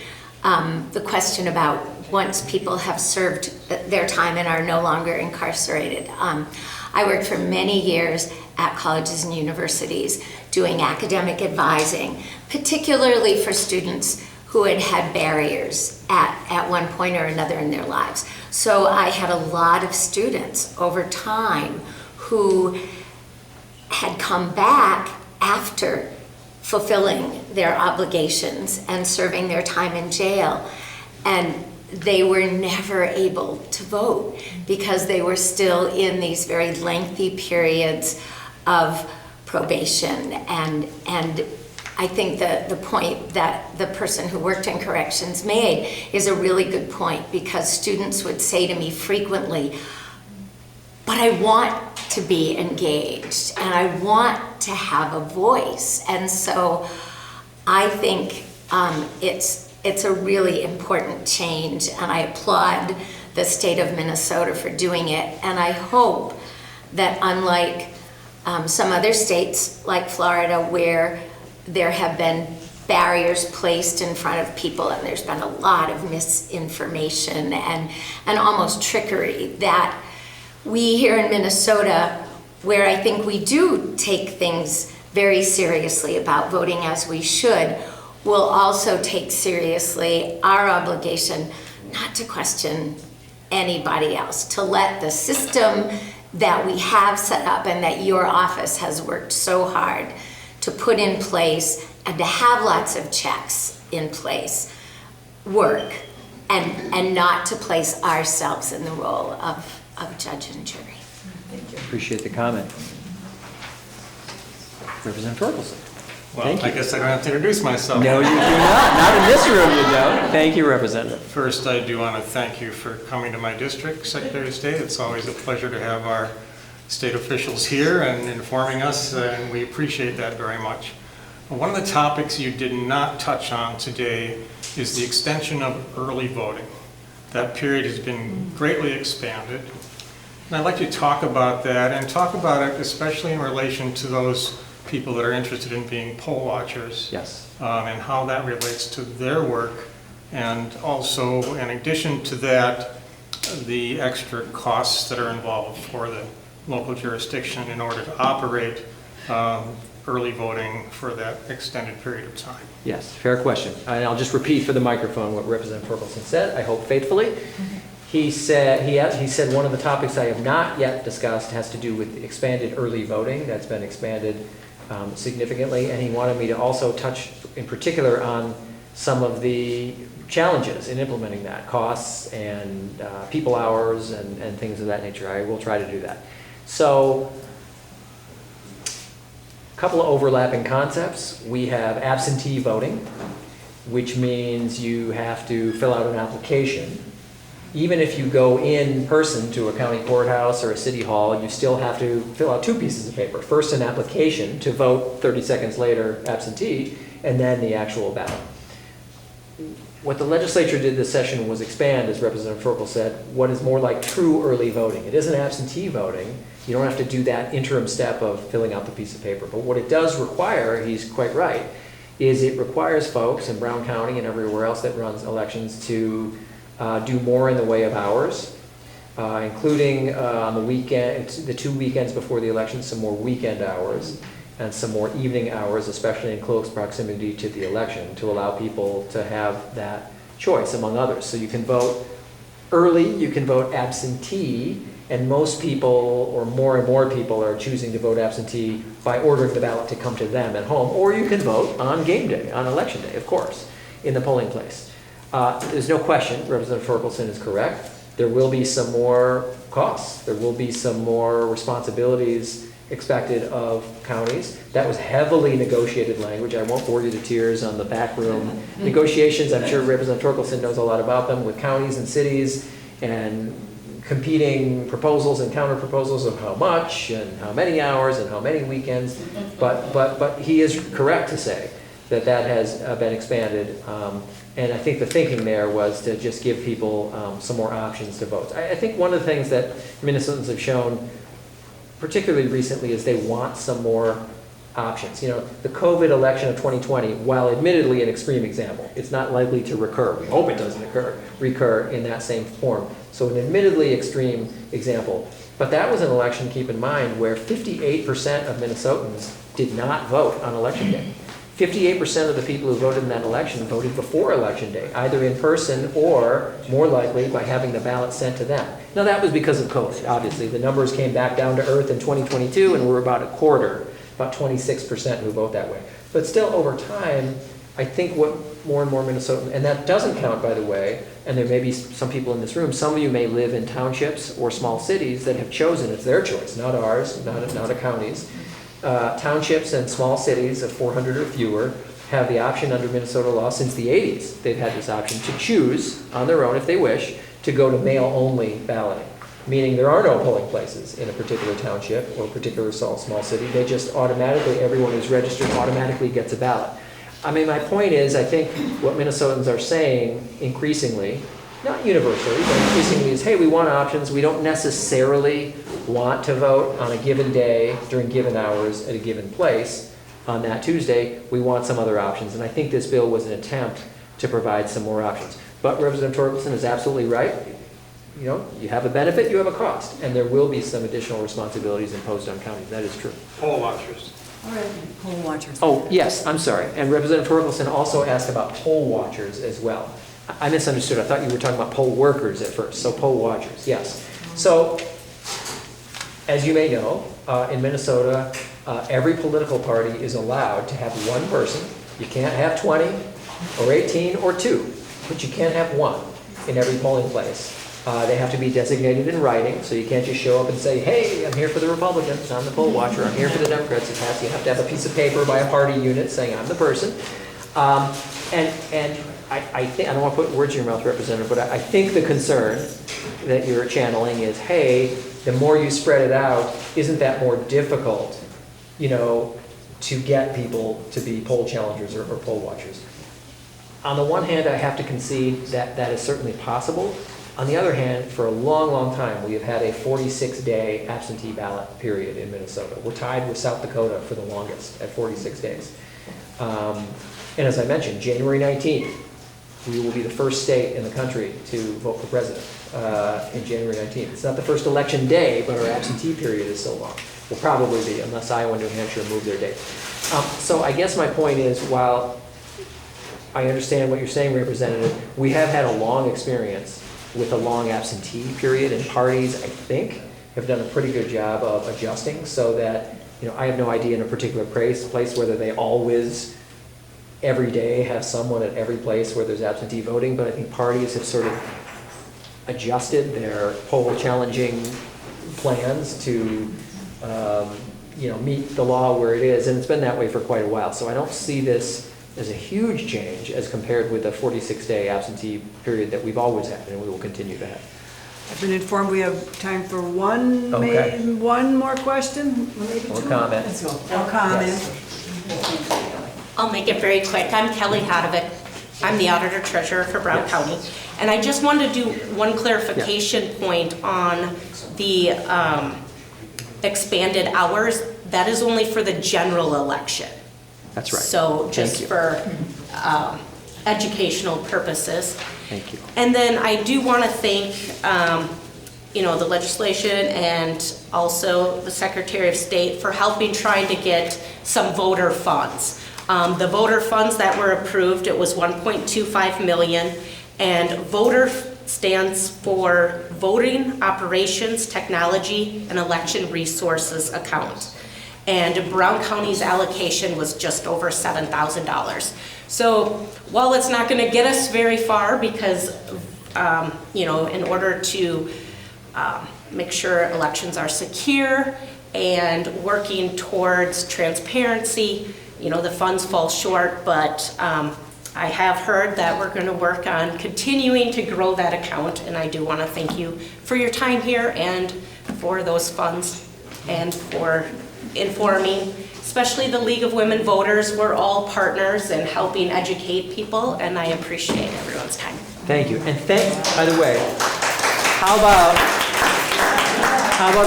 the question about once people have served their time and are no longer incarcerated. I worked for many years at colleges and universities doing academic advising, particularly for students who had had barriers at one point or another in their lives. So I had a lot of students over time who had come back after fulfilling their obligations and serving their time in jail, and they were never able to vote because they were still in these very lengthy periods of probation. And I think the point that the person who worked in corrections made is a really good point, because students would say to me frequently, but I want to be engaged and I want to have a voice. And so I think it's a really important change, and I applaud the state of Minnesota for doing it. And I hope that unlike some other states like Florida, where there have been barriers placed in front of people and there's been a lot of misinformation and almost trickery, that we here in Minnesota, where I think we do take things very seriously about voting as we should, will also take seriously our obligation not to question anybody else, to let the system that we have set up and that your office has worked so hard to put in place and to have lots of checks in place work, and not to place ourselves in the role of judge and jury. Thank you. Appreciate the comment. Representative Torkelson. Well, Thank you. I guess I don't have to introduce myself. No, you do not. Not in this room, you don't. Thank you, Representative. First, I do want to thank you for coming to my district, Secretary of State. It's always a pleasure to have our state officials here and informing us, and we appreciate that very much. One of the topics you did not touch on today is the extension of early voting. That period has been greatly expanded. And I'd like to talk about that, and talk about it especially in relation to those people that are interested in being poll watchers. Yes. And how that relates to their work. And also, in addition to that, the extra costs that are involved for the local jurisdiction in order to operate early voting for that extended period of time. Yes, fair question. And I'll just repeat for the microphone what Representative Torkelson said, I hope faithfully. He said one of the topics I have not yet discussed has to do with expanded early voting. That's been expanded significantly, and he wanted me to also touch in particular on some of the challenges in implementing that, costs and people hours and things of that nature. I will try to do that. So, a couple of overlapping concepts. We have absentee voting, which means you have to fill out an application. Even if you go in person to a county courthouse or a city hall, you still have to fill out two pieces of paper. First, an application to vote 30 seconds later absentee, and then the actual ballot. What the legislature did this session was expand, as Representative Torkel said, what is more like true early voting. It isn't absentee voting. You don't have to do that interim step of filling out the piece of paper. But what it does require, he's quite right, is it requires folks in Brown County and everywhere else that runs elections to do more in the way of hours, including on the weekend, the 2 weekends before the election, some more weekend hours and some more evening hours, especially in close proximity to the election, to allow people to have that choice among others. So you can vote early, you can vote absentee, and most people, or more and more people, are choosing to vote absentee by ordering the ballot to come to them at home, or you can vote on game day, on election day, of course, in the polling place. There's no question, Representative Torkelson is correct. There will be some more costs. There will be some more responsibilities expected of counties. That was heavily negotiated language. I won't bore you to tears on the backroom negotiations. I'm sure Representative Torkelson knows a lot about them with counties and cities and competing proposals and counter proposals of how much and how many hours and how many weekends. But he is correct to say that that has been expanded. And I think the thinking there was to just give people some more options to vote. I think one of the things that Minnesotans have shown, particularly recently, is they want some more options. You know, the COVID election of 2020, while admittedly an extreme example, it's not likely to recur. We hope it doesn't recur in that same form. So an admittedly extreme example. But that was an election, keep in mind, where 58% of Minnesotans did not vote on election day. 58% of the people who voted in that election voted before election day, either in person or, more likely, by having the ballot sent to them. Now that was because of COVID, obviously. The numbers came back down to earth in 2022 and we're about a quarter, about 26% who vote that way. But still, over time, I think what more and more Minnesotans, and that doesn't count, by the way, and there may be some people in this room, some of you may live in townships or small cities that have chosen, it's their choice, not ours, not a county's. Townships and small cities of 400 or fewer have the option under Minnesota law since the 80s. They've had this option to choose on their own, if they wish, to go to mail-only balloting, meaning there are no polling places in a particular township or particular small city. They just automatically, everyone who's registered automatically gets a ballot. I mean, my point is, I think what Minnesotans are saying increasingly, not universally, but increasingly is, hey, we want options. We don't necessarily want to vote on a given day during given hours at a given place on that Tuesday. We want some other options. And I think this bill was an attempt to provide some more options. But Representative Torkelson is absolutely right. You know, you have a benefit, you have a cost. And there will be some additional responsibilities imposed on counties. That is true. Poll watchers. All right, poll watchers. Oh, yes, I'm sorry. And Representative Torkelson also asked about poll watchers as well. I misunderstood. I thought you were talking about poll workers at first. So poll watchers, yes. So, as you may know, in Minnesota, every political party is allowed to have one person. You can't have 20 or 18 or 2, but you can't have one in every polling place. They have to be designated in writing, so you can't just show up and say, hey, I'm here for the Republicans, I'm the poll watcher, I'm here for the Democrats. You have to have a piece of paper by a party unit saying I'm the person. And I think, I don't want to put words in your mouth, Representative, but I think the concern that you're channeling is, hey, the more you spread it out, isn't that more difficult, you know, to get people to be poll challengers or poll watchers? On the one hand, I have to concede that that is certainly possible. On the other hand, for a long, long time, we have had a 46-day absentee ballot period in Minnesota. We're tied with South Dakota for the longest at 46 days. And as I mentioned, January 19th, we will be the first state in the country to vote for president in January 19th. It's not the first election day, but our absentee period is so long. Will probably be, unless Iowa and New Hampshire move their date. So I guess my point is, while I understand what you're saying, Representative, we have had a long experience with a long absentee period, and parties, I think, have done a pretty good job of adjusting so that, you know, I have no idea in a particular place whether they always every day have someone at every place where there's absentee voting, but I think parties have sort of adjusted their poll challenging plans to you know, meet the law where it is, and it's been that way for quite a while. So I don't see this as a huge change as compared with the 46-day absentee period that we've always had and we will continue to have. I've been informed we have time for one more question, maybe Or two. comment. Or comment. Yes. I'll make it very quick. I'm Kelly Hodovic. I'm the Auditor Treasurer for Brown County. And I just wanted to do one clarification point on the expanded hours. That is only for the general election. That's right. So just Thank you. for educational purposes. Thank you. And then I do want to thank, you know, the legislation and also the Secretary of State for helping trying to get some voter funds. The voter funds that were approved, it was 1.25 million, and voter stands for Voting Operations Technology and Election Resources Account. And Brown County's allocation was just over $7,000. So while it's not going to get us very far because, you know, in order to make sure elections are secure and working towards transparency. You know, the funds fall short, but I have heard that we're going to work on continuing to grow that account, and I do want to thank you for your time here and for those funds and for informing, especially the League of Women Voters. We're all partners in helping educate people, and I appreciate everyone's time. Thank you. And by the way, how about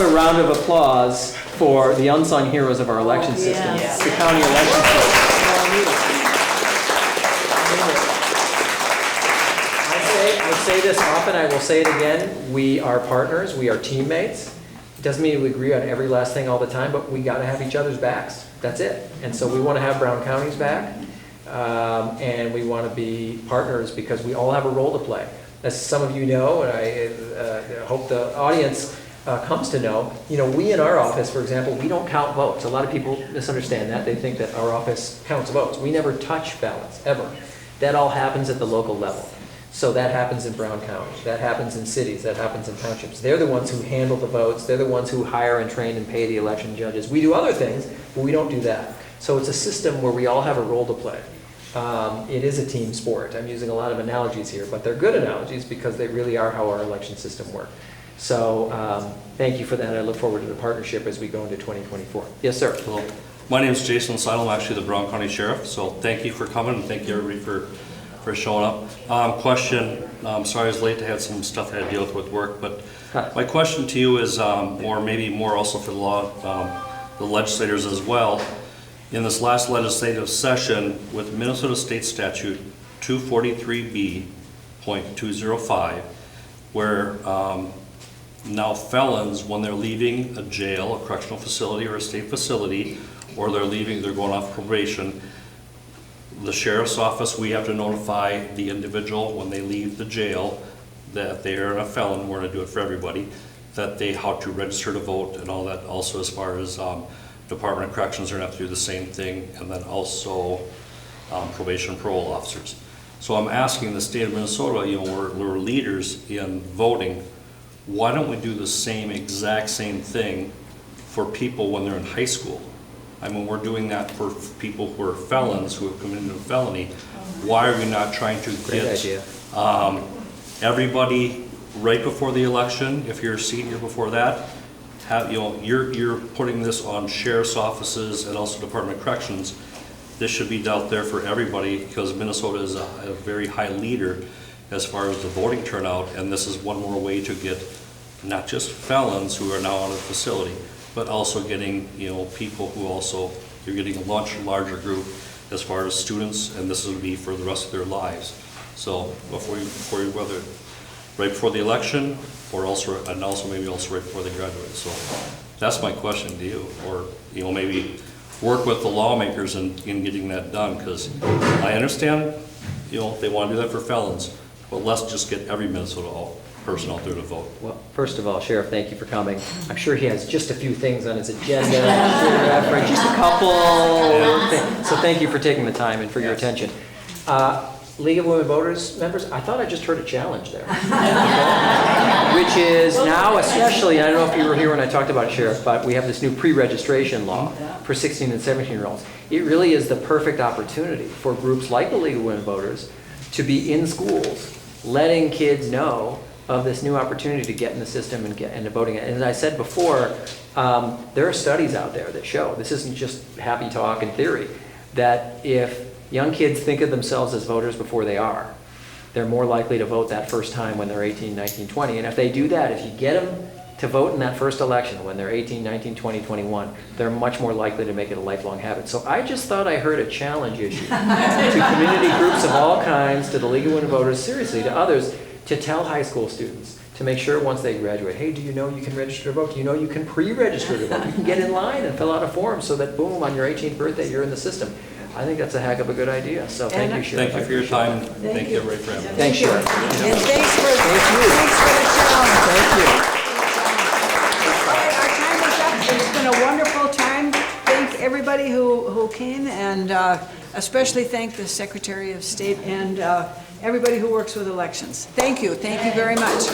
a round of applause for the unsung heroes of our election system, the county election system. I say this often, I will say it again, we are partners, we are teammates. It doesn't mean we agree on every last thing all the time, but we got to have each other's backs. That's it. And so we want to have Brown County's back, and we want to be partners because we all have a role to play. As some of you know, and I hope the audience comes to know, you know, we in our office, for example, we don't count votes. A lot of people misunderstand that. They think that our office counts votes. We never touch ballots, ever. That all happens at the local level. So that happens in Brown County. That happens in cities. That happens in townships. They're the ones who handle the votes. They're the ones who hire and train and pay the election judges. We do other things, but we don't do that. So it's a system where we all have a role to play. It is a team sport. I'm using a lot of analogies here, but they're good analogies because they really are how our election system works. So thank you for that. I look forward to the partnership as we go into 2024. Yes, sir. Hello. My name is Jason Seidel. I'm actually the Brown County Sheriff. So thank you for coming and thank you everybody for showing up. Question, sorry I was late. I had some stuff I had to deal with work, but my question to you is, or maybe more also for the legislators as well. In this last legislative session with Minnesota State Statute 243B.205, where now felons, when they're leaving a jail, a correctional facility or a state facility, or they're going off probation, the sheriff's office, we have to notify the individual when they leave the jail that they are a felon. We're going to do it for everybody, that they how to register to vote and all that. Also, as far as Department of Corrections, are going to have to do the same thing, and then also probation and parole officers. So I'm asking the state of Minnesota, you know, we're leaders in voting. Why don't we do the exact same thing for people when they're in high school? I mean, we're doing that for people who are felons, who have committed a felony. Why are we not trying to get everybody right before the election? If you're a senior before that, you're putting this on sheriff's offices and also Department of Corrections. This should be out there for everybody because Minnesota is a very high leader as far as the voting turnout, and this is one more way to get not just felons who are now out of the facility, but also getting, you know, people who also, you're getting a much larger group as far as students, and this will be for the rest of their lives. So before you whether right before the election, or also maybe also right before they graduate. So that's my question to you, or you know, maybe work with the lawmakers in getting that done, because I understand, you know, they want to do that for felons, but let's just get every Minnesota person out there to vote. Well, first of all, Sheriff, thank you for coming. I'm sure he has just a few things on his agenda, just a couple things. So thank you for taking the time and for your attention. League of Women Voters members, I thought I just heard a challenge there. Which is now especially, I don't know if you were here when I talked about it, Sheriff, but we have this new pre-registration law for 16 and 17-year-olds. It really is the perfect opportunity for groups like the League of Women Voters to be in schools, letting kids know of this new opportunity to get in the system and get into voting. And as I said before, there are studies out there that show, this isn't just happy talk and theory, that if young kids think of themselves as voters before they are, they're more likely to vote that first time when they're 18, 19, 20. And if they do that, if you get them to vote in that first election when they're 18, 19, 20, 21, they're much more likely to make it a lifelong habit. So I just thought I heard a challenge issue to community groups of all kinds, to the League of Women Voters, seriously, to others, to tell high school students, to make sure once they graduate, hey, do you know you can register to vote? Do you know you can pre-register to vote? You can get in line and fill out a form so that, boom, on your 18th birthday, you're in the system. I think that's a heck of a good idea. So thank you, Sheriff. Thank you for your time. Thank you everybody for having me. Thanks, Sheriff. And thanks for the challenge. Thank you. All right, our time is up. It's been a wonderful time. Thank everybody who came, and especially thank the Secretary of State and everybody who works with elections. Thank you. Thank you very much.